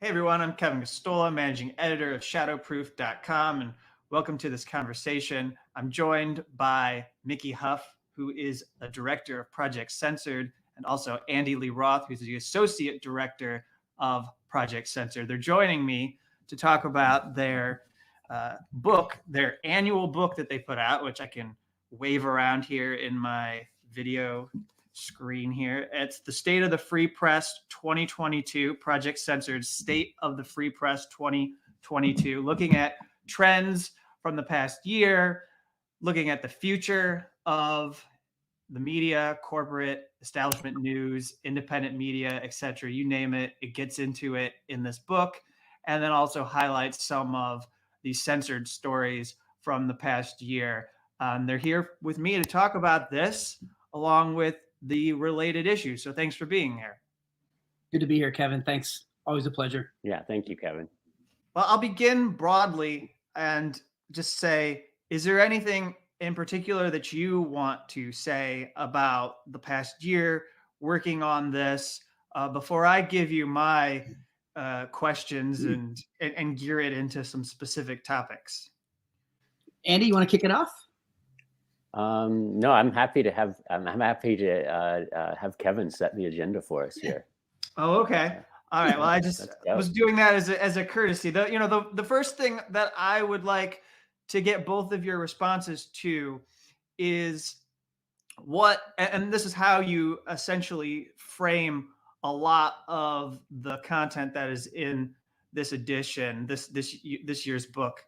Hey everyone, I'm Kevin Gosztola, managing editor of Shadowproof.com, and welcome to this conversation. I'm joined by Mickey Huff, who is a director of Project Censored, and also Andy Lee Roth, who's the associate director of Project Censored. They're joining me to talk about their book, their annual book that they put out, which I can wave around here in my video screen here. It's the State of the Free Press 2022, Project Censored State of the Free Press 2022, looking at trends from the past year, looking at the future of the media, corporate, establishment news, independent media, etc. You name it, it gets into it in this book, and then also highlights some of these censored stories from the past year. They're here with me to talk about this, along with the related issues. So thanks for being here. Good to be here, Kevin. Thanks. Always a pleasure. Yeah, thank you, Kevin. Well, I'll begin broadly and just say, is there anything in particular that you want to say about the past year working on this before I give you my questions and gear it into some specific topics? Andy, you want to kick it off? No, I'm happy to have Kevin set the agenda for us here. Oh, okay. All right. Well, I just was doing that as a courtesy. The first thing that I would like to get both of your responses to is and this is how you essentially frame a lot of the content that is in this edition, this year's book.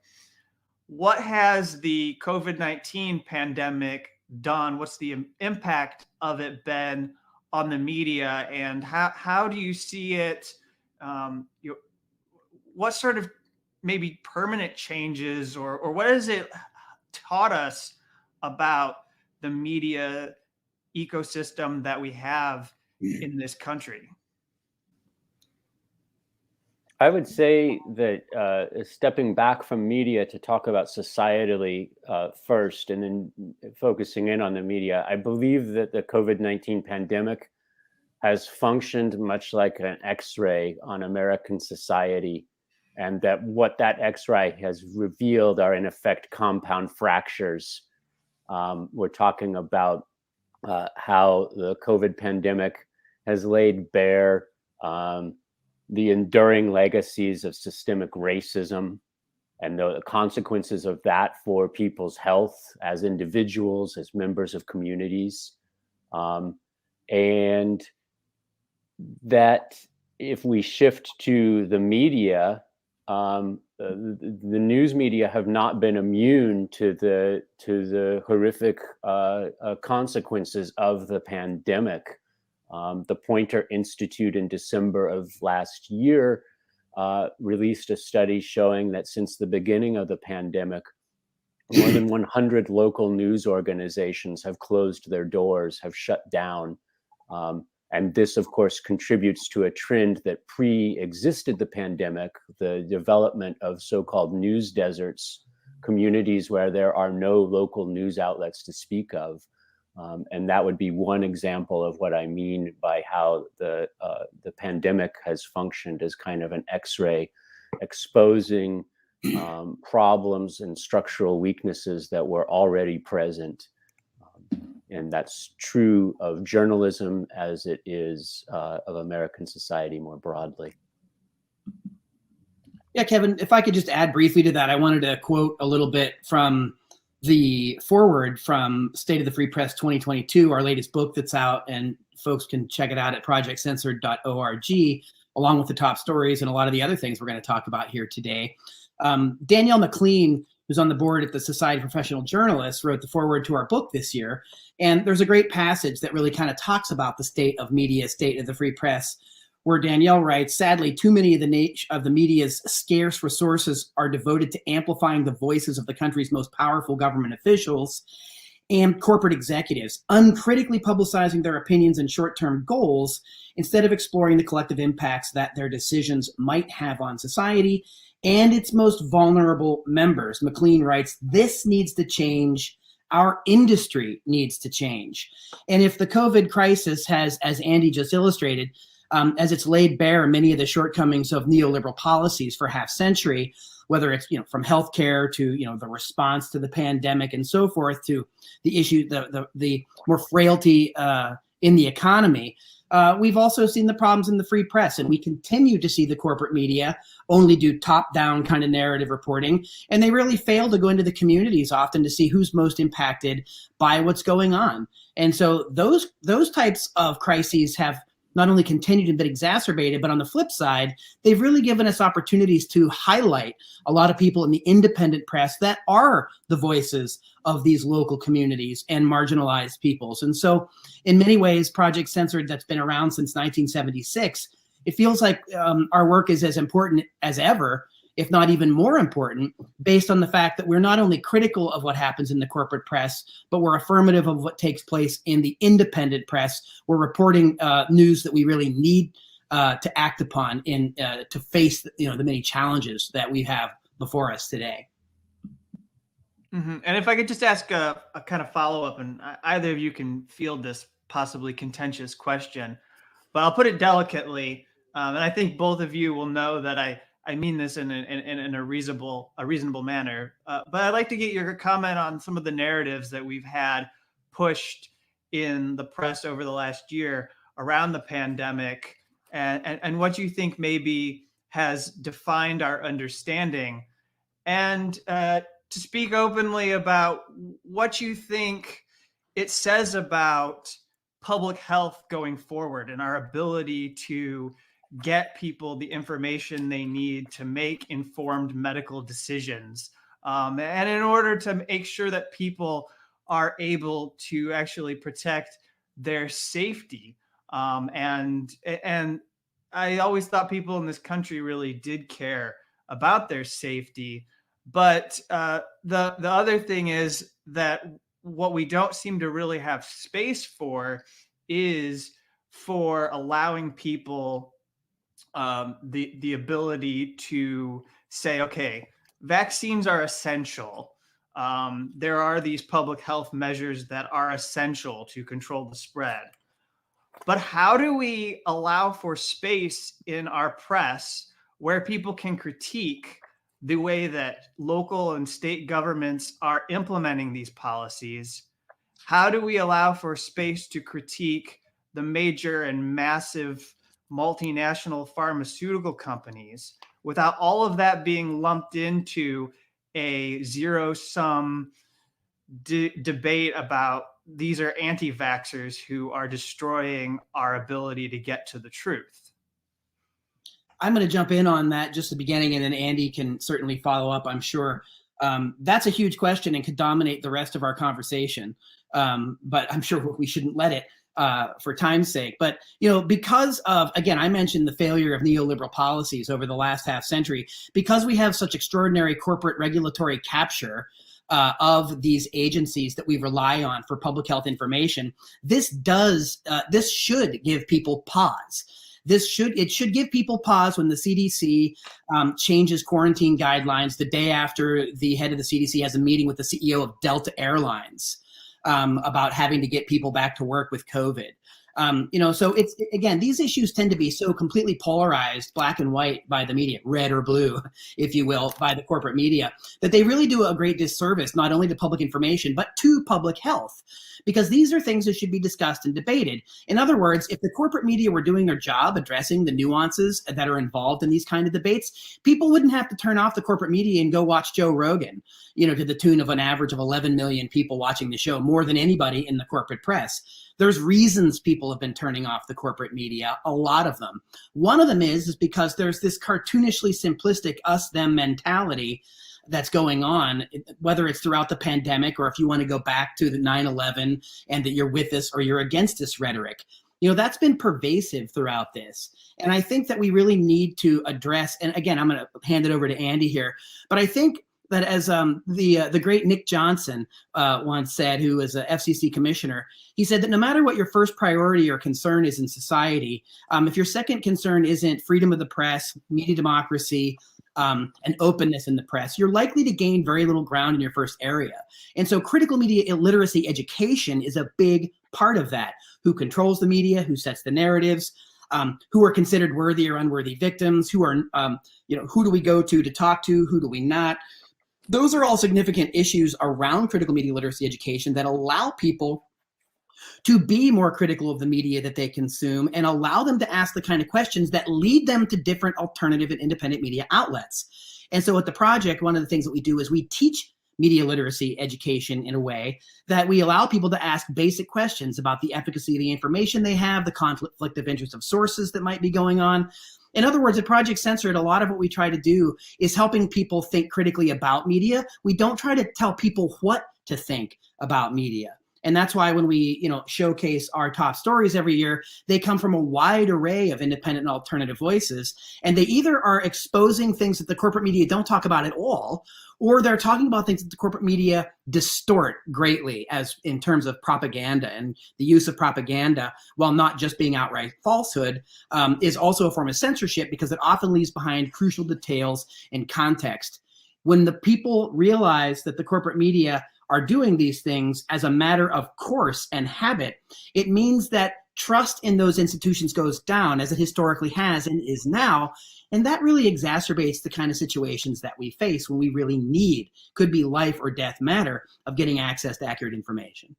What has the COVID-19 pandemic done? What's the impact of it been on the media, and how do you see it? What sort of maybe permanent changes, or what has it taught us about the media ecosystem that we have in this country? I would say that stepping back from media to talk about societally first, and then focusing in on the media, I believe that the COVID-19 pandemic has functioned much like an X-ray on American society, and that what that X-ray has revealed are in effect compound fractures. We're talking about how the COVID pandemic has laid bare the enduring legacies of systemic racism and the consequences of that for people's health as individuals, as members of communities. And that if we shift to the media, the news media have not been immune to the horrific consequences of the pandemic. The Poynter Institute in December of last year released a study showing that since the beginning of the pandemic, more than 100 local news organizations have closed their doors, have shut down. And this, of course, contributes to a trend that pre-existed the pandemic, the development of so-called news deserts, communities where there are no local news outlets to speak of. And that would be one example of what I mean by how the pandemic has functioned as kind of an X-ray, exposing problems and structural weaknesses that were already present. And that's true of journalism as it is of American society more broadly. Yeah, Kevin, if I could just add briefly to that, I wanted to quote a little bit from the foreword from State of the Free Press 2022, our latest book that's out, and folks can check it out at projectcensored.org, along with the top stories and a lot of the other things we're going to talk about here today. Danielle McLean, who's on the board at the Society of Professional Journalists, wrote the foreword to our book this year. And there's a great passage that really kind of talks about the state of media, state of the free press, where Danielle writes, sadly, too many of the media's scarce resources are devoted to amplifying the voices of the country's most powerful government officials and corporate executives, uncritically publicizing their opinions and short-term goals instead of exploring the collective impacts that their decisions might have on society and its most vulnerable members. McLean writes, this needs to change. Our industry needs to change. And if the COVID crisis has, as Andy just illustrated, as it's laid bare many of the shortcomings of neoliberal policies for half century, whether it's from healthcare to the response to the pandemic and so forth, to the issue, the more frailty in the economy. We've also seen the problems in the free press, and we continue to see the corporate media only do top-down kind of narrative reporting, and they really fail to go into the communities often to see who's most impacted by what's going on. And so those types of crises have not only continued and been exacerbated, but on the flip side, they've really given us opportunities to highlight a lot of people in the independent press that are the voices of these local communities and marginalized peoples. And so in many ways, Project Censored, that's been around since 1976, it feels like our work is as important as ever, if not even more important, based on the fact that we're not only critical of what happens in the corporate press, but we're affirmative of what takes place in the independent press. We're reporting news that we really need to act upon to face the many challenges that we have before us today. Mm-hmm. And if I could just ask a kind of follow-up, and either of you can field this possibly contentious question, but I'll put it delicately, and I think both of you will know that I mean this in a reasonable manner. But I'd like to get your comment on some of the narratives that we've had pushed in the press over the last year around the pandemic, and what you think maybe has defined our understanding, and to speak openly about what you think it says about public health going forward and our ability to get people the information they need to make informed medical decisions. And in order to make sure that people are able to actually protect their safety. And I always thought people in this country really did care about their safety. But the other thing is that what we don't seem to really have space for is for allowing people the ability to say, okay, vaccines are essential. There are these public health measures that are essential to control the spread. But how do we allow for space in our press where people can critique the way that local and state governments are implementing these policies? How do we allow for space to critique the major and massive multinational pharmaceutical companies without all of that being lumped into a zero-sum debate about these are anti-vaxxers who are destroying our ability to get to the truth? I'm going to jump in on that just at the beginning, and then Andy can certainly follow up, I'm sure. That's a huge question and could dominate the rest of our conversation. But I'm sure we shouldn't let it for time's sake. But, because of, again, I mentioned the failure of neoliberal policies over the last half century, because we have such extraordinary corporate regulatory capture of these agencies that we rely on for public health information, this should give people pause. It should give people pause when the CDC changes quarantine guidelines the day after the head of the CDC has a meeting with the CEO of Delta Airlines about having to get people back to work with COVID. So it's, again, these issues tend to be so completely polarized, black and white by the media, red or blue, if you will, by the corporate media, that they really do a great disservice, not only to public information, but to public health, because these are things that should be discussed and debated. In other words, if the corporate media were doing their job addressing the nuances that are involved in these kind of debates, people wouldn't have to turn off the corporate media and go watch Joe Rogan, to the tune of an average of 11 million people watching the show, more than anybody in the corporate press. There's reasons people have been turning off the corporate media, a lot of them. One of them is because there's this cartoonishly simplistic us-them mentality that's going on, whether it's throughout the pandemic or if you want to go back to the 9/11 and that you're with us or you're against this rhetoric. That's been pervasive throughout this. And I think that we really need to address, and again, I'm going to hand it over to Andy here, but I think that as the great Nick Johnson once said, who was a FCC commissioner, he said that no matter what your first priority or concern is in society, if your second concern isn't freedom of the press, media democracy, and openness in the press, you're likely to gain very little ground in your first area. And so critical media illiteracy education is a big part of that. Who controls the media, who sets the narratives, who are considered worthy or unworthy victims, who are, who do we go to talk to, who do we not? Those are all significant issues around critical media literacy education that allow people to be more critical of the media that they consume and allow them to ask the kind of questions that lead them to different alternative and independent media outlets. And so at the project, one of the things that we do is we teach media literacy education in a way that we allow people to ask basic questions about the efficacy of the information they have, the conflict of interest of sources that might be going on. In other words, at Project Censored, a lot of what we try to do is helping people think critically about media. We don't try to tell people what to think about media. And that's why when we, showcase our top stories every year, they come from a wide array of independent and alternative voices. And they either are exposing things that the corporate media don't talk about at all, or they're talking about things that the corporate media distort greatly as in terms of propaganda. And the use of propaganda, while not just being outright falsehood, is also a form of censorship because it often leaves behind crucial details and context. When the people realize that the corporate media are doing these things as a matter of course and habit, it means that trust in those institutions goes down, as it historically has and is now. And that really exacerbates the kind of situations that we face when we really need, could be life or death matter, of getting access to accurate information.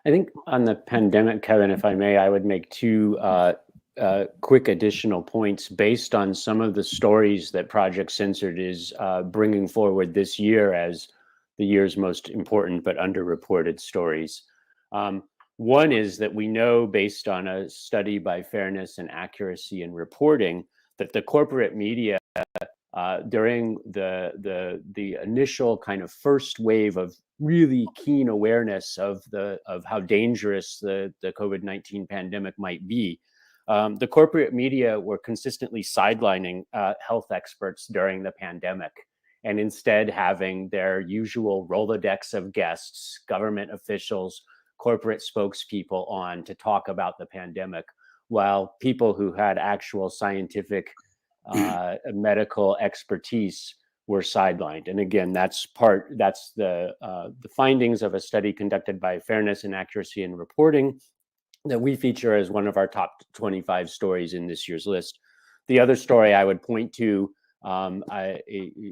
I think on the pandemic, Kevin, if I may, I would make two quick additional points based on some of the stories that Project Censored is bringing forward this year as the year's most important but underreported stories. One is that we know, based on a study by Fairness and Accuracy in Reporting, that the corporate media during the initial kind of first wave of really keen awareness of how dangerous the COVID-19 pandemic might be, the corporate media were consistently sidelining health experts during the pandemic, and instead having their usual Rolodex of guests, government officials, corporate spokespeople on to talk about the pandemic, while people who had actual scientific medical expertise were sidelined. And again, that's the findings of a study conducted by Fairness and Accuracy in Reporting that we feature as one of our top 25 stories in this year's list. The other story I would point to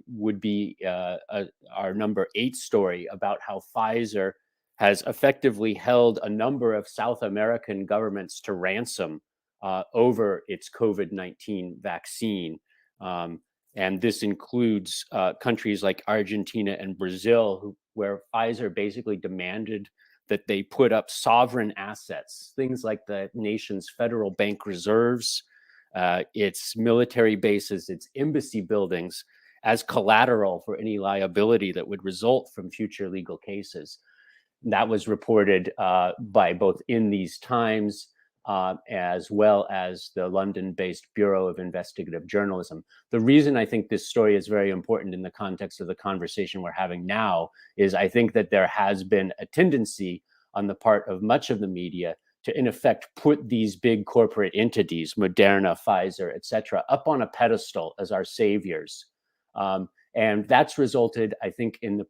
would be our number 8 story about how Pfizer has effectively held a number of South American governments to ransom over its COVID-19 vaccine. And this includes countries like Argentina and Brazil, where Pfizer basically demanded that they put up sovereign assets, things like the nation's federal bank reserves, its military bases, its embassy buildings, as collateral for any liability that would result from future legal cases. That was reported by both In These Times as well as the London-based Bureau of Investigative Journalism. The reason I think this story is very important in the context of the conversation we're having now is I think that there has been a tendency on the part of much of the media to, in effect, put these big corporate entities, Moderna, Pfizer, et cetera, up on a pedestal as our saviors. And that's resulted, I think, in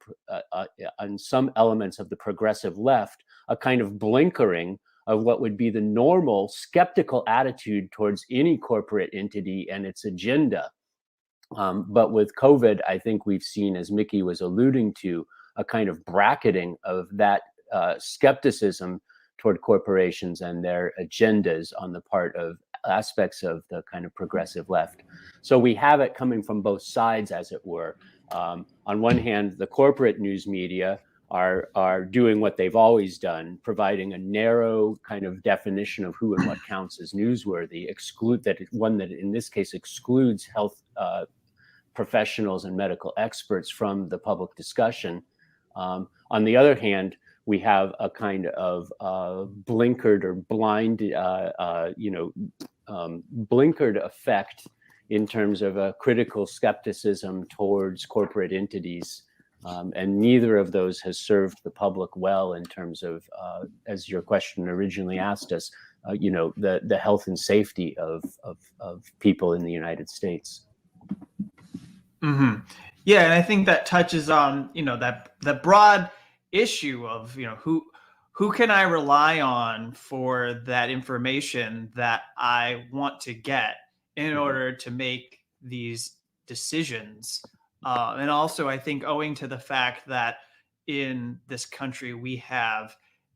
some elements of the progressive left, a kind of blinkering of what would be the normal skeptical attitude towards any corporate entity and its agenda. But with COVID, I think we've seen, as Mickey was alluding to, a kind of bracketing of that skepticism toward corporations and their agendas on the part of aspects of the kind of progressive left. So we have it coming from both sides, as it were. On one hand, the corporate news media are doing what they've always done, providing a narrow kind of definition of who and what counts as newsworthy, one that in this case excludes health professionals and medical experts from the public discussion. On the other hand, we have a kind of blinkered or blind, blinkered effect in terms of a critical skepticism towards corporate entities. And neither of those has served the public well in terms of, as your question originally asked us, the health and safety of people in the United States. Mm-hmm. Yeah, and I think that touches on, that broad issue of, who can I rely on for that information that I want to get in order to make these decisions? And also, I think owing to the fact that in this country we have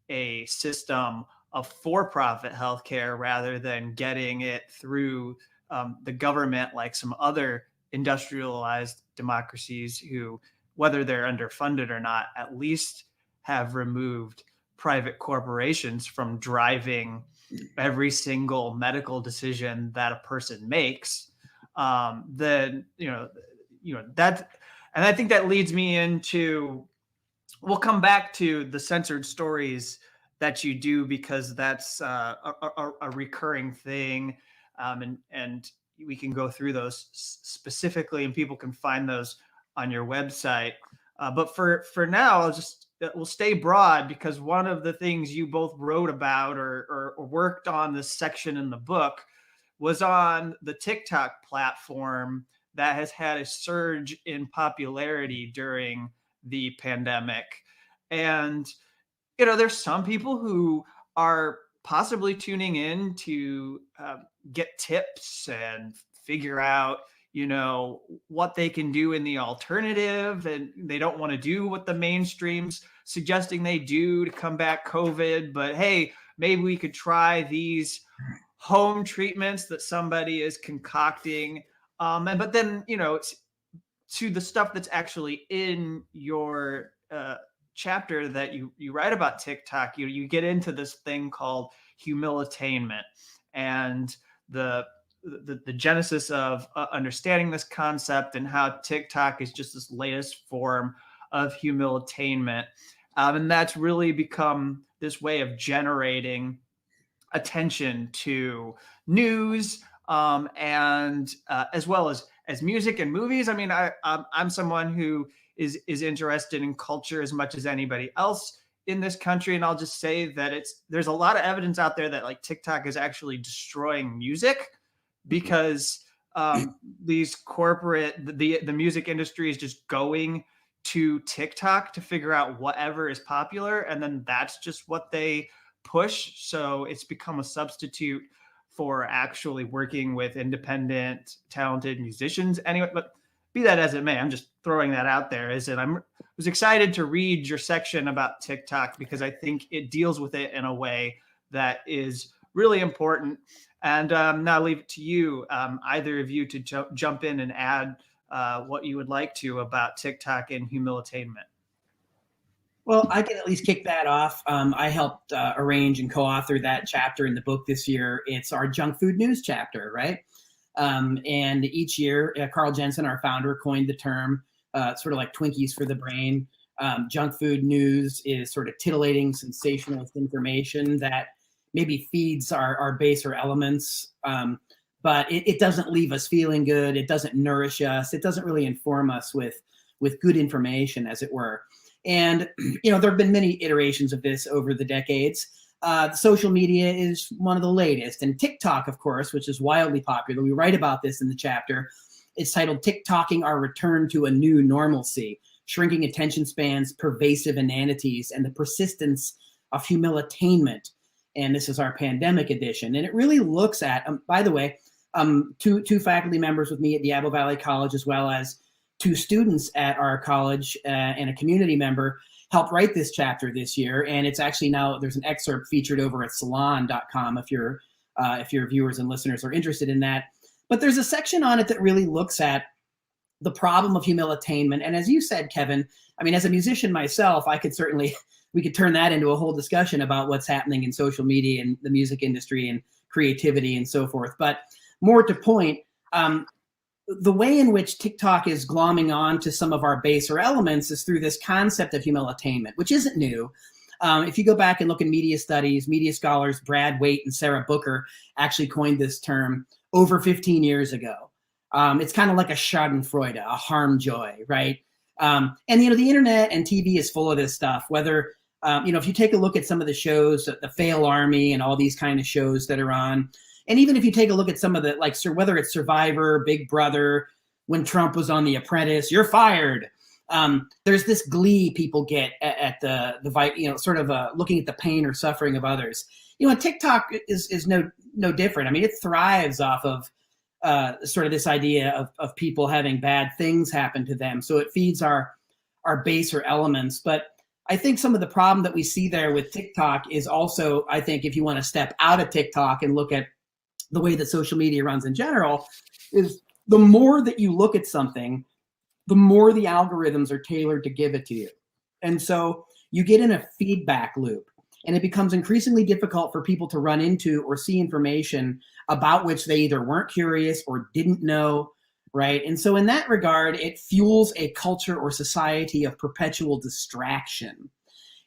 a system of for-profit healthcare rather than getting it through the government, like some other industrialized democracies who, whether they're underfunded or not, at least have removed private corporations from driving every single medical decision that a person makes. Then that, and I think that leads me into, we'll come back to the censored stories that you do, because that's a recurring thing, and we can go through those specifically, and people can find those on your website. But for now, we'll stay broad, because one of the things you both wrote about or worked on this section in the book was on the TikTok platform that has had a surge in popularity during the pandemic. And there's some people who are possibly tuning in to get tips and figure out, what they can do in the alternative, and they don't want to do what the mainstream's suggesting they do to combat COVID. But hey, maybe we could try these home treatments that somebody is concocting. But then, to the stuff that's actually in your chapter that you write about TikTok, you get into this thing called humilitainment, and the genesis of understanding this concept, and how TikTok is just this latest form of humilitainment. And that's really become this way of generating attention to news, and as well as music and movies. I mean, I'm someone who is interested in culture as much as anybody else in this country, and I'll just say that there's a lot of evidence out there that like TikTok is actually destroying music, because these the music industry is just going to TikTok to figure out whatever is popular, and then that's just what they push. So it's become a substitute for actually working with independent, talented musicians. Anyway, but be that as it may, I'm just throwing that out there. I was excited to read your section about TikTok, because I think it deals with it in a way that is really important. And now I'll leave it to you, either of you, to jump in and add what you would like to about TikTok and humilitainment. Well, I can at least kick that off. I helped arrange and co-author that chapter in the book this year. It's our junk food news chapter, right? And each year, Carl Jensen, our founder, coined the term, sort of like Twinkies for the brain. Junk food news is sort of titillating, sensationalist information that maybe feeds our baser elements, but it doesn't leave us feeling good. It doesn't nourish us. It doesn't really inform us with good information, as it were. And, there have been many iterations of this over the decades. Social media is one of the latest. And TikTok, of course, which is wildly popular. We write about this in the chapter. It's titled TikToking Our Return to a New Normalcy, Shrinking Attention Spans, Pervasive Inanities, and the Persistence of Humilitainment. And this is our pandemic edition. And it really looks at, by the way, two faculty members with me at Diablo Valley College, as well as two students at our college and a community member, helped write this chapter this year. And it's actually now, there's an excerpt featured over at salon.com if your viewers and listeners are interested in that. But there's a section on it that really looks at the problem of humilitainment. And as you said, Kevin, I mean, as a musician myself, we could turn that into a whole discussion about what's happening in social media and the music industry and creativity and so forth. But more to point, the way in which TikTok is glomming on to some of our baser elements is through this concept of humilitainment, which isn't new. If you go back and look at media studies, media scholars Brad Waite and Sarah Booker actually coined this term over 15 years ago. It's kind of like a schadenfreude, a harm joy, right? And, the internet and TV is full of this stuff, whether, if you take a look at some of the shows, the Fail Army and all these kind of shows that are on, and even if you take a look at some of the, whether it's Survivor, Big Brother, when Trump was on The Apprentice, you're fired. There's this glee people get at the sort of looking at the pain or suffering of others. And TikTok is no different. I mean, it thrives off of sort of this idea of people having bad things happen to them. So it feeds our baser elements. But I think some of the problem that we see there with TikTok is also, I think, if you want to step out of TikTok and look at the way that social media runs in general, is the more that you look at something, the more the algorithms are tailored to give it to you. And so you get in a feedback loop, and it becomes increasingly difficult for people to run into or see information about which they either weren't curious or didn't know, right? And so in that regard, it fuels a culture or society of perpetual distraction.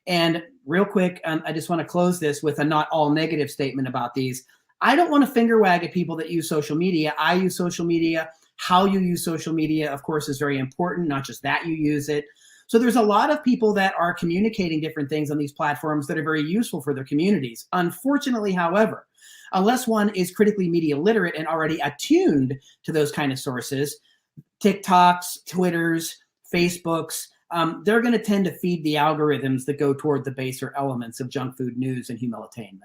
And real quick, I just want to close this with a not all negative statement about these. I don't want to finger wag at people that use social media. I use social media. How you use social media, of course, is very important, not just that you use it. So there's a lot of people that are communicating different things on these platforms that are very useful for their communities. Unfortunately, however, unless one is critically media literate and already attuned to those kind of sources, TikToks, Twitters, Facebooks, they're going to tend to feed the algorithms that go toward the baser elements of junk food news and humanitainment.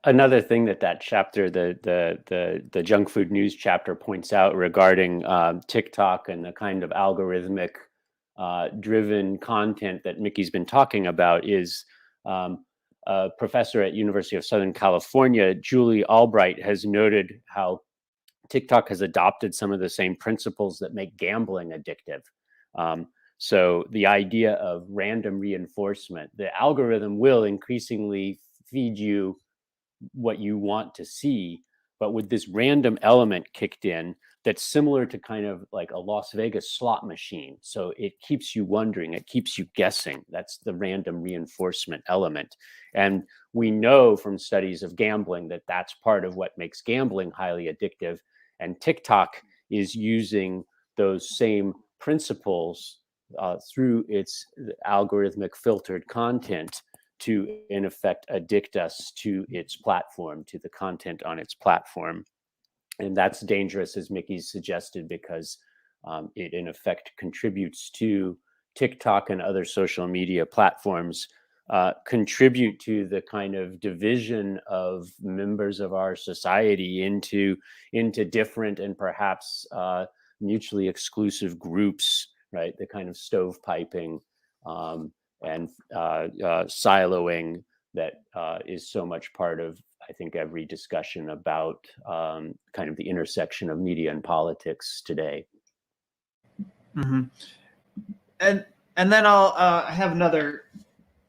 Another thing that chapter, the junk food news chapter, points out regarding TikTok and the kind of algorithmic driven content that Mickey's been talking about is a professor at University of Southern California, Julie Albright, has noted how TikTok has adopted some of the same principles that make gambling addictive. So the idea of random reinforcement, the algorithm will increasingly feed you what you want to see, but with this random element kicked in, that's similar to kind of like a Las Vegas slot machine. So it keeps you wondering, it keeps you guessing. That's the random reinforcement element. And we know from studies of gambling that that's part of what makes gambling highly addictive. And TikTok is using those same principles through its algorithmic filtered content to, in effect, addict us to its platform, to the content on its platform. And that's dangerous, as Mickey's suggested, because it, in effect, contributes to TikTok and other social media platforms, contribute to the kind of division of members of our society into different and perhaps mutually exclusive groups, right? The kind of stovepiping and siloing that is so much part of, I think, every discussion about kind of the intersection of media and politics today. Mm-hmm. And then I have another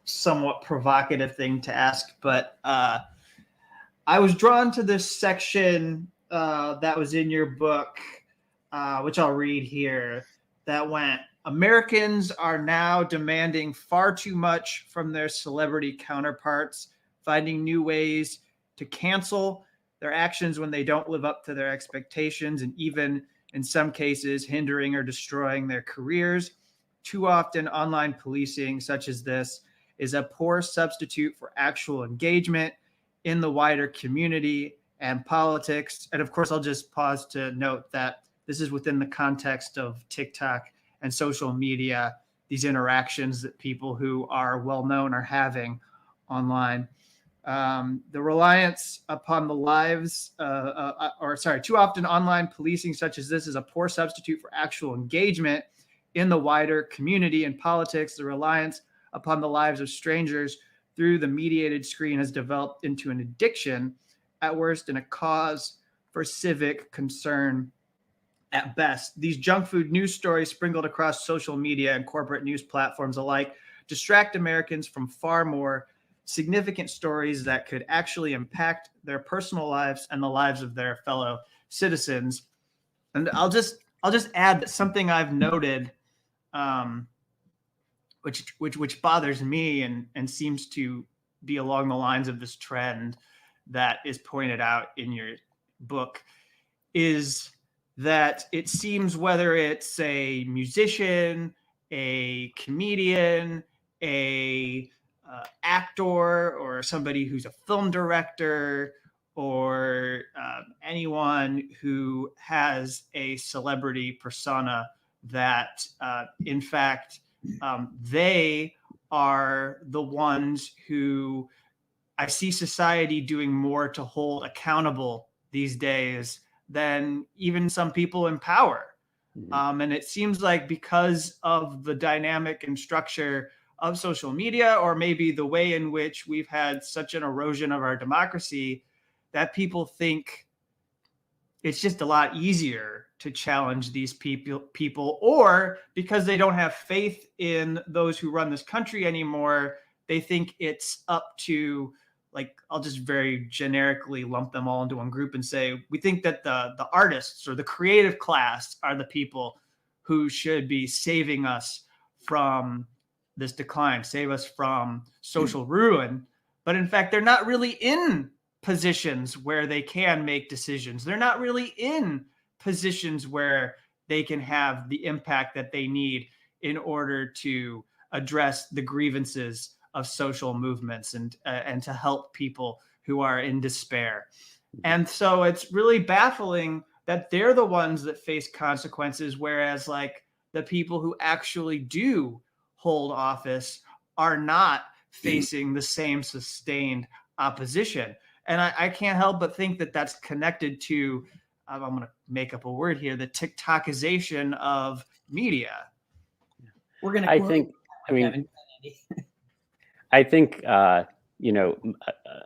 somewhat provocative thing to ask, but I was drawn to this section that was in your book, which I'll read here, that went, Americans are now demanding far too much from their celebrity counterparts, finding new ways to cancel their actions when they don't live up to their expectations, and even in some cases hindering or destroying their careers. Too often, online policing such as this is a poor substitute for actual engagement in the wider community and politics. And of course, I'll just pause to note that this is within the context of TikTok and social media, these interactions that people who are well-known are having online. The reliance upon the lives, too often online policing such as this is a poor substitute for actual engagement in the wider community and politics. The reliance upon the lives of strangers through the mediated screen has developed into an addiction at worst and a cause for civic concern at best. These junk food news stories sprinkled across social media and corporate news platforms alike distract Americans from far more significant stories that could actually impact their personal lives and the lives of their fellow citizens. And I'll just add that something I've noted, which bothers me and seems to be along the lines of this trend that is pointed out in your book, is that it seems whether it's a musician, a comedian, a actor, or somebody who's a film director, or anyone who has a celebrity persona that, in fact, they are the ones who I see society doing more to hold accountable these days than even some people in power. And it seems like because of the dynamic and structure of social media, or maybe the way in which we've had such an erosion of our democracy, that people think it's just a lot easier to challenge these people, or because they don't have faith in those who run this country anymore, they think it's up to, like, I'll just very generically lump them all into one group and say, we think that the artists or the creative class are the people who should be saving us from this decline, save us from social ruin. But in fact, they're not really in positions where they can make decisions. They're not really in positions where they can have the impact that they need in order to address the grievances of social movements and to help people who are in despair. And so it's really baffling that they're the ones that face consequences, whereas like the people who actually do hold office are not facing the same sustained opposition. And I can't help but think that that's connected to, I'm going to make up a word here, the TikTokization of media. We're going to. I think,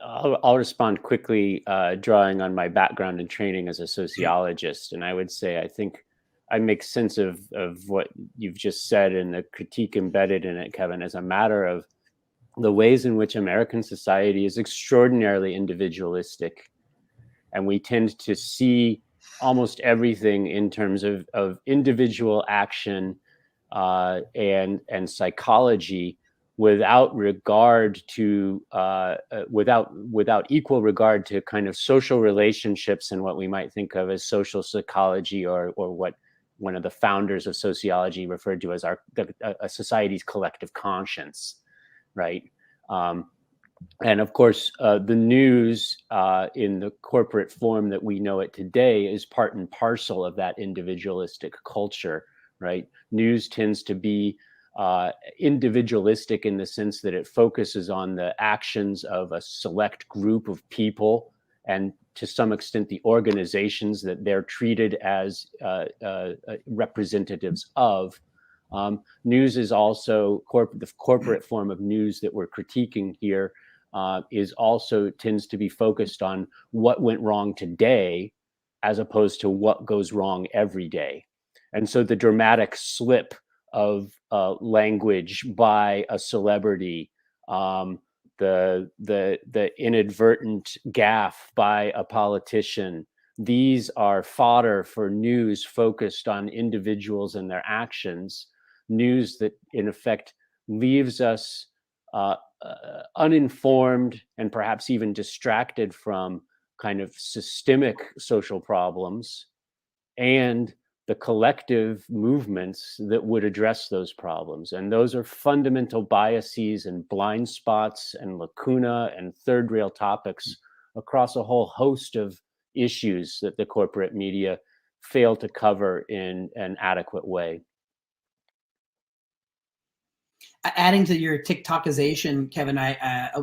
I'll respond quickly, drawing on my background and training as a sociologist. And I would say, I think I make sense of what you've just said and the critique embedded in it, Kevin, as a matter of the ways in which American society is extraordinarily individualistic. And we tend to see almost everything in terms of individual action and psychology, without regard to without equal regard to kind of social relationships and what we might think of as social psychology, or what one of the founders of sociology referred to as a society's collective conscience, right? And of course, the news in the corporate form that we know it today is part and parcel of that individualistic culture, right? News tends to be individualistic in the sense that it focuses on the actions of a select group of people, and to some extent the organizations that they're treated as representatives of. News is also the corporate form of news that we're critiquing here, is also tends to be focused on what went wrong today as opposed to what goes wrong every day. And so the dramatic slip of language by a celebrity, the inadvertent gaffe by a politician, these are fodder for news focused on individuals and their actions, news that in effect leaves us uninformed and perhaps even distracted from kind of systemic social problems and the collective movements that would address those problems. And those are fundamental biases and blind spots and lacuna and third rail topics across a whole host of issues that the corporate media fail to cover in an adequate way. Adding to your TikTokization, Kevin,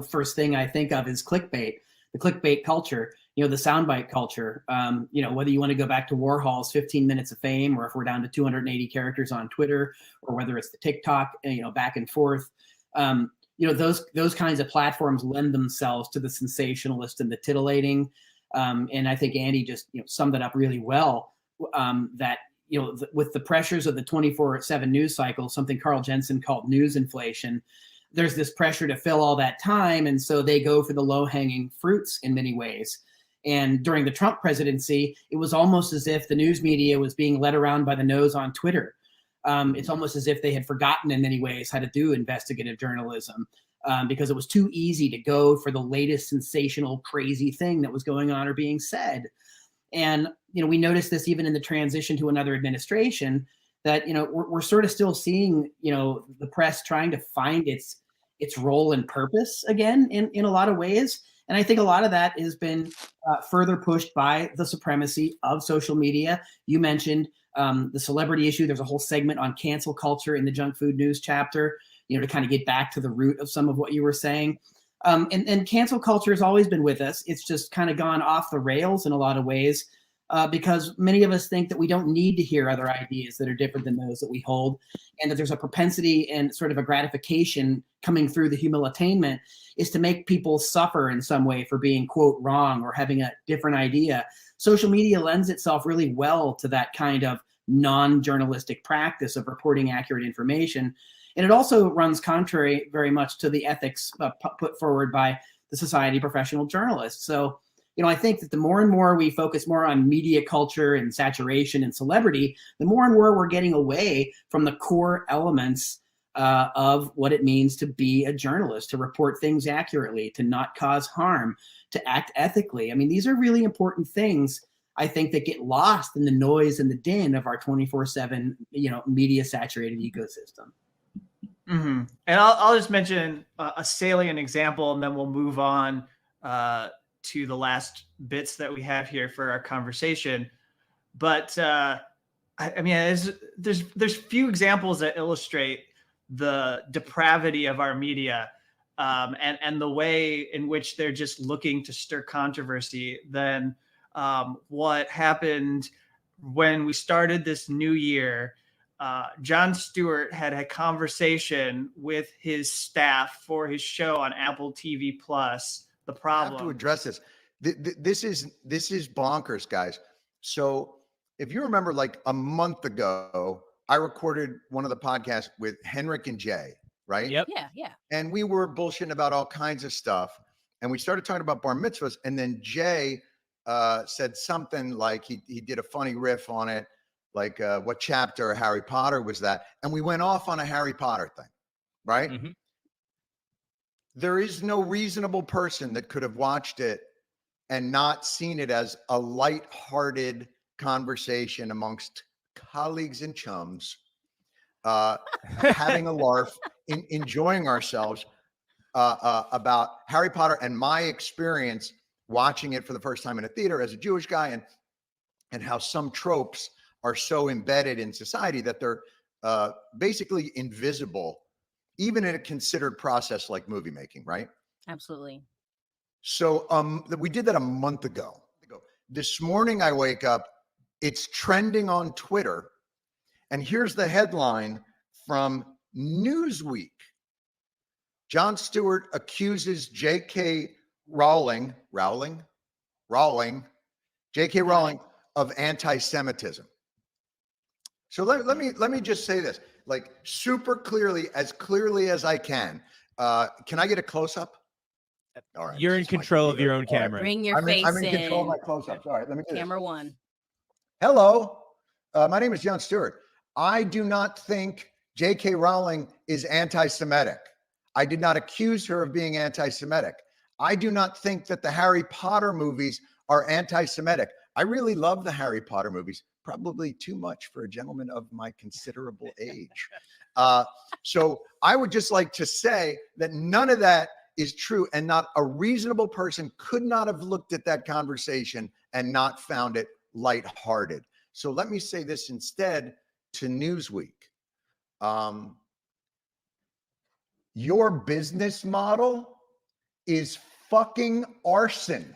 first thing I think of is clickbait, the clickbait culture, the soundbite culture. Whether you want to go back to Warhol's 15 minutes of fame, or if we're down to 280 characters on Twitter, or whether it's the TikTok, back and forth, those kinds of platforms lend themselves to the sensationalist and the titillating. And I think Andy just summed it up really well, that with the pressures of the 24/7 news cycle, something Carl Jensen called news inflation, there's this pressure to fill all that time. And so they go for the low-hanging fruits in many ways. And during the Trump presidency, it was almost as if the news media was being led around by the nose on Twitter. It's almost as if they had forgotten in many ways how to do investigative journalism, because it was too easy to go for the latest sensational, crazy thing that was going on or being said. And, we noticed this even in the transition to another administration, that, we're sort of still seeing, the press trying to find its role and purpose again in a lot of ways. And I think a lot of that has been further pushed by the supremacy of social media. You mentioned the celebrity issue. There's a whole segment on cancel culture in the Junk Food News chapter, to kind of get back to the root of some of what you were saying. And cancel culture has always been with us. It's just kind of gone off the rails in a lot of ways because many of us think that we don't need to hear other ideas that are different than those that we hold, and that there's a propensity and sort of a gratification coming through the human attainment is to make people suffer in some way for being, quote, wrong or having a different idea. Social media lends itself really well to that kind of non-journalistic practice of reporting accurate information. And it also runs contrary very much to the ethics put forward by the Society of Professional Journalists. So, I think that the more and more we focus more on media culture and saturation and celebrity, the more and more we're getting away from the core elements of what it means to be a journalist, to report things accurately, to not cause harm, to act ethically. I mean, these are really important things, I think, that get lost in the noise and the din of our 24/7, media saturated ecosystem. Mm-hmm. And I'll just mention a salient example, and then we'll move on to the last bits that we have here for our conversation. But I mean, there's few examples that illustrate the depravity of our media and the way in which they're just looking to stir controversy than what happened when we started this new year. Jon Stewart had a conversation with his staff for his show on Apple TV Plus. The problem. I have to address this. This is bonkers, guys. So if you remember, like a month ago, I recorded one of the podcasts with Henrik and Jay, right? Yep. Yeah. And we were bullshitting about all kinds of stuff. And we started talking about bar mitzvahs. And then Jay said something like he did a funny riff on it. Like what chapter of Harry Potter was that? And we went off on a Harry Potter thing, right? Mm-hmm. There is no reasonable person that could have watched it and not seen it as a lighthearted conversation amongst colleagues and chums, having a laugh, enjoying ourselves about Harry Potter and my experience watching it for the first time in a theater as a Jewish guy, and how some tropes are so embedded in society that they're basically invisible, even in a considered process like movie making, right? Absolutely. So we did that a month ago. This morning I wake up, it's trending on Twitter, and here's the headline from Newsweek. Jon Stewart accuses J.K. Rowling of anti-Semitism. So let me just say this, like super clearly as I can. Can I get a close-up? All right. You're in control of your own camera. Bring your face I'm in control of my close-ups. All right, let me do Camera this. one. Hello, my name is Jon Stewart. I do not think J.K. Rowling is anti-Semitic. I did not accuse her of being anti-Semitic. I do not think that the Harry Potter movies are anti-Semitic. I really love the Harry Potter movies, probably too much for a gentleman of my considerable age. So I would just like to say that none of that is true, and not a reasonable person could not have looked at that conversation and not found it lighthearted. So let me say this instead to Newsweek. Your business model is fucking arson.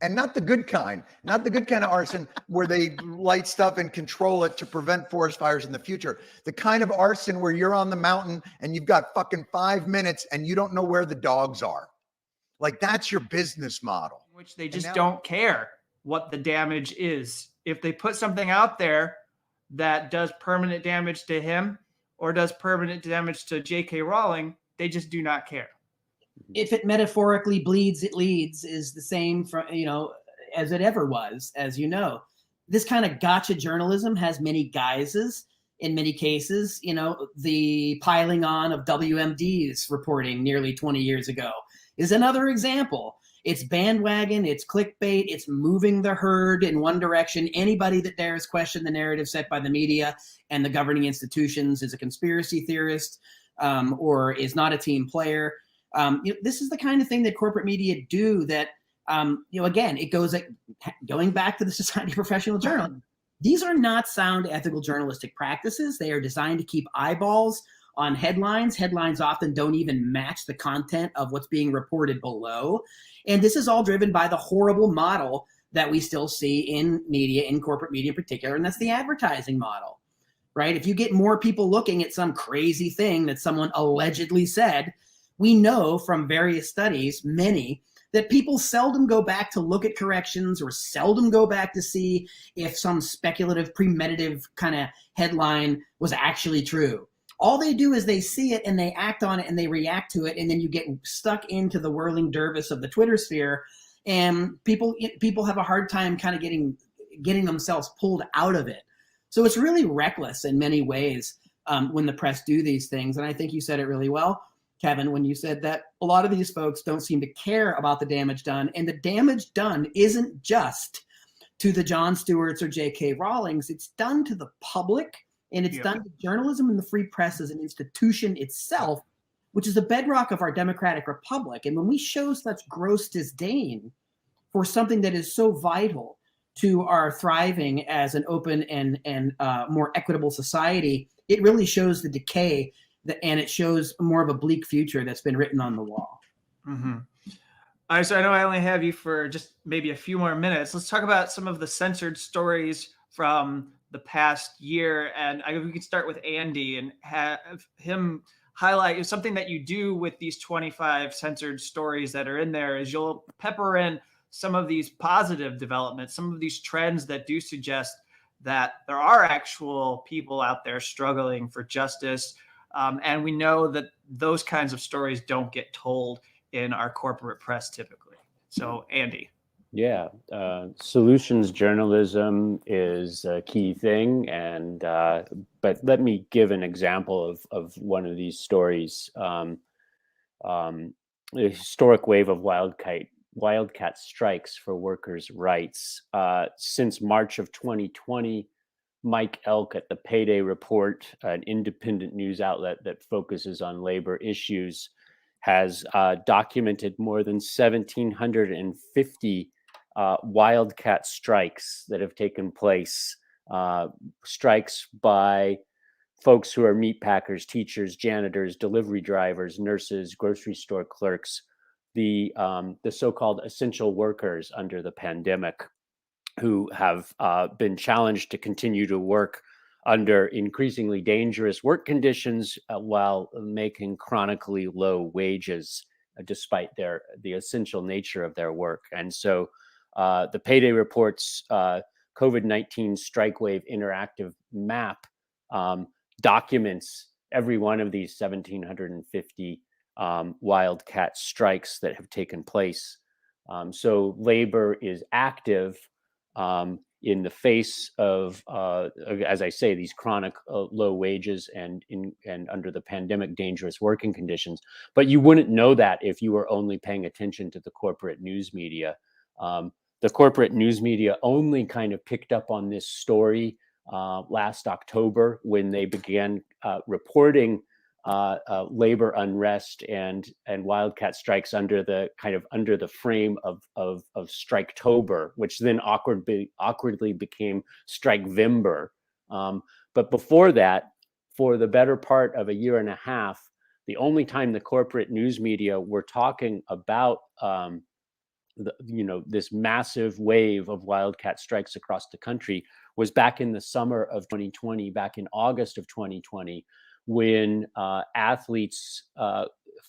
And not the good kind, not the good kind of arson where they light stuff and control it to prevent forest fires in the future. The kind of arson where you're on the mountain and you've got fucking 5 minutes and you don't know where the dogs are. Like, that's your business model. Which they just don't care what the damage is. If they put something out there that does permanent damage to him or does permanent damage to J.K. Rowling, they just do not care. If it metaphorically bleeds, it leads is the same as it ever was, as you know. This kind of gotcha journalism has many guises. In many cases, the piling on of WMD's reporting nearly 20 years ago is another example. It's bandwagon, it's clickbait, it's moving the herd in one direction. Anybody that dares question the narrative set by the media and the governing institutions is a conspiracy theorist or is not a team player. This is the kind of thing that corporate media do that, again, it goes going back to the Society of Professional Journalists. These are not sound ethical journalistic practices. They are designed to keep eyeballs on headlines. Headlines often don't even match the content of what's being reported below. And this is all driven by the horrible model that we still see in media, in corporate media in particular, and that's the advertising model, right? If you get more people looking at some crazy thing that someone allegedly said, we know from various studies, many, that people seldom go back to look at corrections or seldom go back to see if some speculative, premeditative kind of headline was actually true. All they do is they see it and they act on it and they react to it, and then you get stuck into the whirling dervish of the Twitter sphere, and people have a hard time kind of getting themselves pulled out of it. So it's really reckless in many ways when the press do these things. And I think you said it really well, Kevin, when you said that a lot of these folks don't seem to care about the damage done. And the damage done isn't just to the Jon Stewarts or J.K. Rowlings. It's done to the public, and it's done to journalism and the free press as an institution itself, which is the bedrock of our democratic republic. And when we show such gross disdain for something that is so vital to our thriving as an open and more equitable society, it really shows the decay and it shows more of a bleak future that's been written on the wall. Mm-hmm. All right, so I know I only have you for just maybe a few more minutes. Let's talk about some of the censored stories from the past year. And we could start with Andy and have him highlight something that you do with these 25 censored stories that are in there is you'll pepper in some of these positive developments, some of these trends that do suggest that there are actual people out there struggling for justice. And we know that those kinds of stories don't get told in our corporate press typically. So, Andy. Yeah, solutions journalism is a key thing, and but let me give an example of one of these stories. The historic wave of wildcat strikes for workers' rights. Since March of 2020, Mike Elk at the Payday Report, an independent news outlet that focuses on labor issues, has documented more than 1,750 wildcat strikes that have taken place. Strikes by folks who are meat packers, teachers, janitors, delivery drivers, nurses, grocery store clerks, the so-called essential workers under the pandemic, who have been challenged to continue to work under increasingly dangerous work conditions while making chronically low wages, despite the essential nature of their work. And so the Payday Report's COVID-19 Strike Wave interactive map documents every one of these 1,750 wildcat strikes that have taken place. So labor is active in the face of, as I say, these chronic low wages and under the pandemic dangerous working conditions. But you wouldn't know that if you were only paying attention to the corporate news media. The corporate news media only kind of picked up on this story last October when they began reporting labor unrest and wildcat strikes under the frame of Striketober, which then awkwardly became Strikevember. But before that, for the better part of a year and a half, the only time the corporate news media were talking about this massive wave of wildcat strikes across the country was back in the summer of 2020, back in August of 2020. When athletes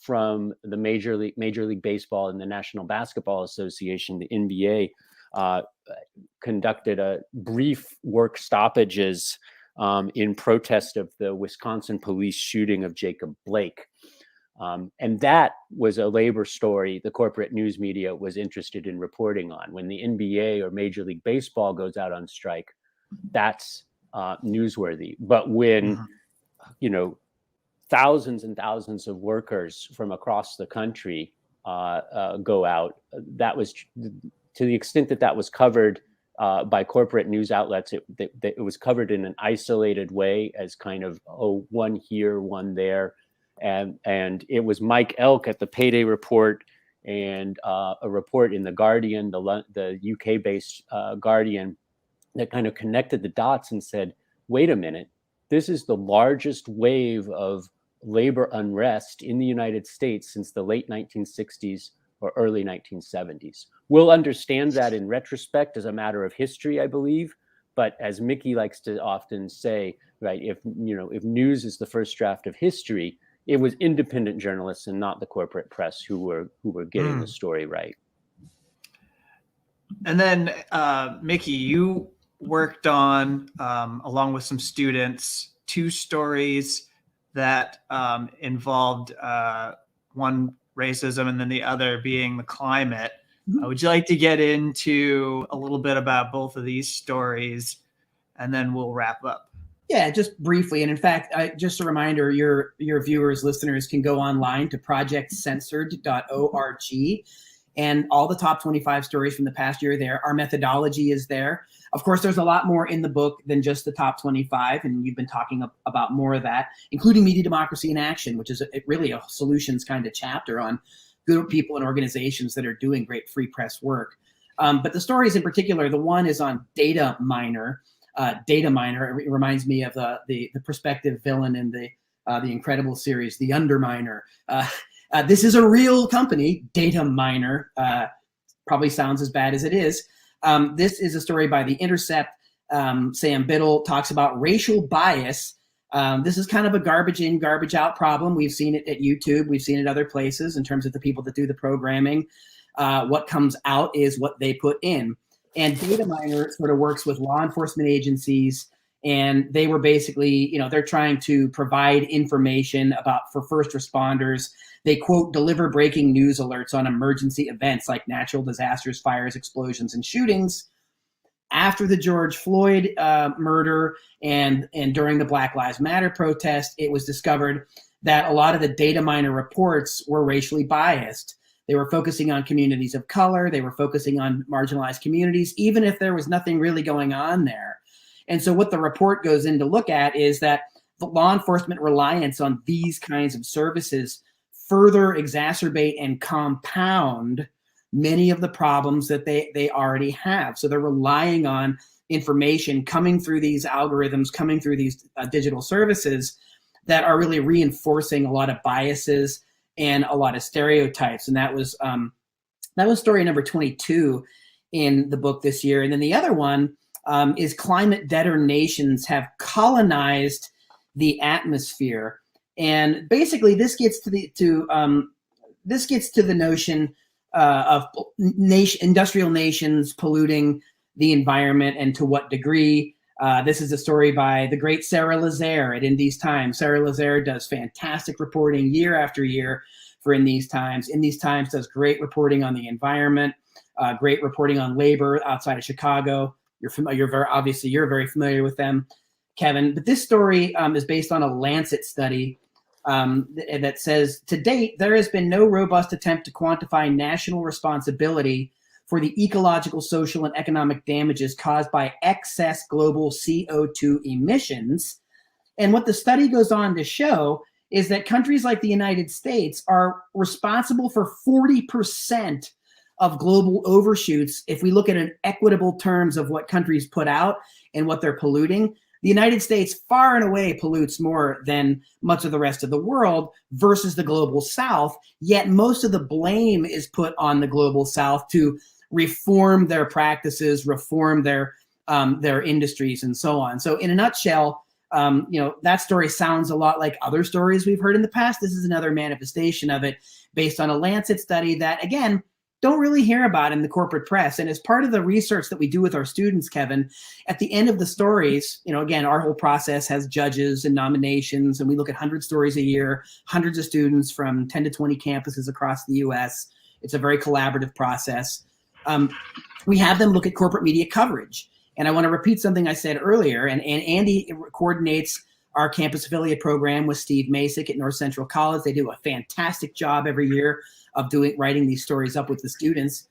from the Major League Baseball and the National Basketball Association, the NBA, conducted a brief work stoppages in protest of the Wisconsin police shooting of Jacob Blake. And that was a labor story the corporate news media was interested in reporting on. When the NBA or Major League Baseball goes out on strike, that's newsworthy. But when thousands and thousands of workers from across the country go out, that was, to the extent that was covered by corporate news outlets, it was covered in an isolated way as kind of, one here, one there. and it was Mike Elk at the Payday Report and a report in the Guardian, the UK-based Guardian, that kind of connected the dots and said, wait a minute, this is the largest wave of labor unrest in the United States since the late 1960s or early 1970s. We'll understand that in retrospect as a matter of history, I believe. But as Mickey likes to often say, right, if news is the first draft of history, it was independent journalists and not the corporate press who were getting the story right. And then, Mickey, you worked on, along with some students, 2 stories that involved one racism and then the other being the climate. Would you like to get into a little bit about both of these stories, and then we'll wrap up? Yeah, just briefly. And in fact, just a reminder, your viewers, listeners can go online to projectcensored.org, and all the top 25 stories from the past year there. Our methodology is there. Of course, there's a lot more in the book than just the top 25, and you've been talking about more of that, including Media Democracy in Action, which is really a solutions kind of chapter on good people and organizations that are doing great free press work. But the stories in particular, the one is on Data Miner. Data Miner, it reminds me of the prospective villain in the Incredible series, The Underminer. This is a real company, Data Miner. Probably sounds as bad as it is. This is a story by The Intercept. Sam Biddle talks about racial bias. This is kind of a garbage in, garbage out problem. We've seen it at YouTube. We've seen it other places in terms of the people that do the programming. What comes out is what they put in. And Data Miner sort of works with law enforcement agencies, and they were basically, they're trying to provide information for first responders. They, quote, deliver breaking news alerts on emergency events like natural disasters, fires, explosions, and shootings. After the George Floyd murder and during the Black Lives Matter protest, it was discovered that a lot of the Data Miner reports were racially biased. They were focusing on communities of color. They were focusing on marginalized communities, even if there was nothing really going on there. And so what the report goes in to look at is that the law enforcement reliance on these kinds of services further exacerbate and compound many of the problems that they already have. So they're relying on information coming through these algorithms, coming through these digital services that are really reinforcing a lot of biases and a lot of stereotypes. And that was story number 22 in the book this year. And then the other one is climate debtor nations have colonized the atmosphere. And basically this gets to the notion of industrial nations polluting the environment and to what degree. This is a story by the great Sarah Lazare at In These Times. Sarah Lazare does fantastic reporting year after year for In These Times. In These Times does great reporting on the environment, great reporting on labor outside of Chicago. You're very familiar with them, Kevin. But this story is based on a Lancet study that says, to date, there has been no robust attempt to quantify national responsibility for the ecological, social, and economic damages caused by excess global CO2 emissions. And what the study goes on to show is that countries like the United States are responsible for 40% of global overshoots. If we look at an equitable terms of what countries put out and what they're polluting, the United States far and away pollutes more than much of the rest of the world versus the global South, yet most of the blame is put on the global South to reform their practices, reform their industries, and so on. So in a nutshell, that story sounds a lot like other stories we've heard in the past. This is another manifestation of it based on a Lancet study that, again, don't really hear about in the corporate press. And as part of the research that we do with our students, Kevin, at the end of the stories, again, our whole process has judges and nominations, and we look at 100 stories a year, hundreds of students from 10 to 20 campuses across the US. It's a very collaborative process. We have them look at corporate media coverage. And I want to repeat something I said earlier, and Andy coordinates our campus affiliate program with Steve Masick at North Central College. They do a fantastic job every year of writing these stories up with the students.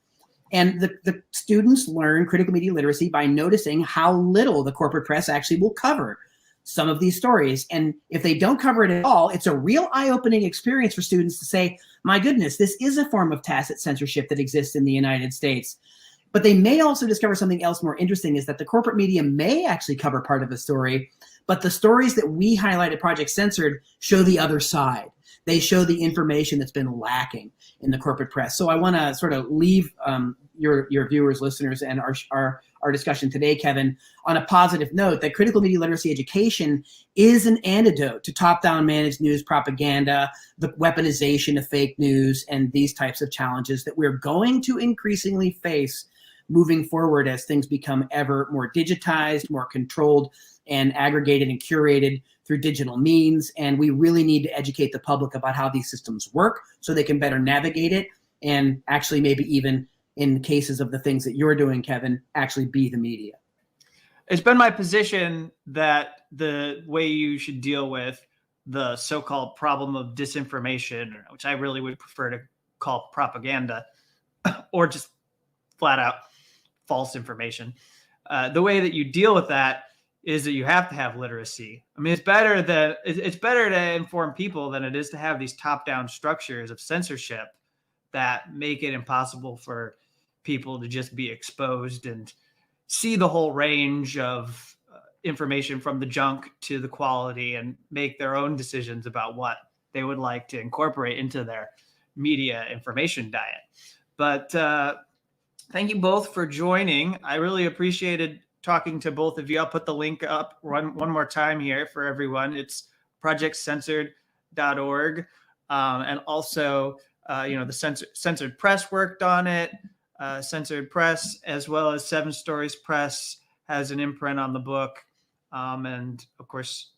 And the students learn critical media literacy by noticing how little the corporate press actually will cover some of these stories. And if they don't cover it at all, it's a real eye-opening experience for students to say, my goodness, this is a form of tacit censorship that exists in the United States. But they may also discover something else more interesting, is that the corporate media may actually cover part of the story, but the stories that we highlight at Project Censored show the other side. They show the information that's been lacking in the corporate press. So I want to sort of leave your viewers, listeners, and our discussion today, Kevin, on a positive note, that critical media literacy education is an antidote to top-down managed news propaganda, the weaponization of fake news, and these types of challenges that we're going to increasingly face moving forward as things become ever more digitized, more controlled, and aggregated and curated through digital means. And we really need to educate the public about how these systems work so they can better navigate it, and actually maybe even in cases of the things that you're doing, Kevin, actually be the media. It's been my position that the way you should deal with the so-called problem of disinformation, which I really would prefer to call propaganda, or just flat out false information, the way that you deal with that is that you have to have literacy. I mean, it's better to inform people than it is to have these top-down structures of censorship that make it impossible for people to just be exposed and see the whole range of information from the junk to the quality and make their own decisions about what they would like to incorporate into their media information diet. But thank you both for joining. I really appreciated talking to both of you. I'll put the link up one more time here for everyone. It's projectcensored.org. And also, the Censored Press worked on it. Censored Press, as well as 7 Stories Press, has an imprint on the book. And of course,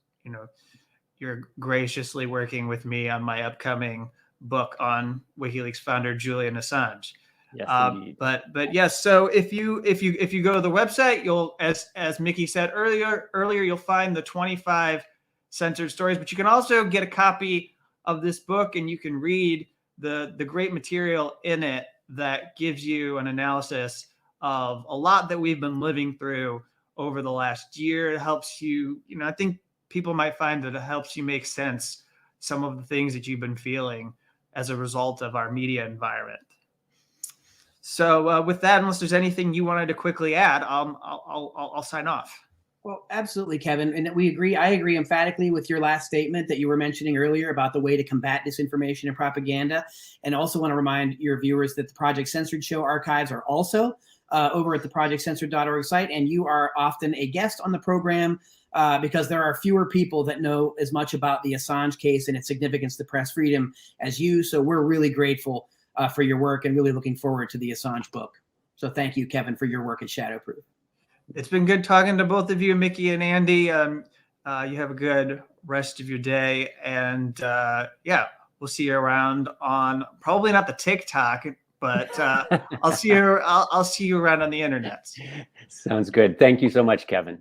you're graciously working with me on my upcoming book on WikiLeaks founder Julian Assange. Yes, indeed. But yes. So if you go to the website, you'll, as Mickey said earlier, you'll find the 25 censored stories. But you can also get a copy of this book, and you can read the great material in it that gives you an analysis of a lot that we've been living through over the last year. It helps you. I think people might find that it helps you make sense some of the things that you've been feeling as a result of our media environment. So with that, unless there's anything you wanted to quickly add, I'll sign off. Well, absolutely, Kevin. And I agree emphatically with your last statement that you were mentioning earlier about the way to combat disinformation and propaganda. And also want to remind your viewers that the Project Censored show archives are also over at the projectcensored.org site. And you are often a guest on the program because there are fewer people that know as much about the Assange case and its significance to press freedom as you. So we're really grateful for your work and really looking forward to the Assange book. So thank you, Kevin, for your work at Shadowproof. It's been good talking to both of you, Mickey and Andy. You have a good rest of your day. And we'll see you around on probably not the TikTok, but I'll see you around on the internet. Sounds good. Thank you so much, Kevin.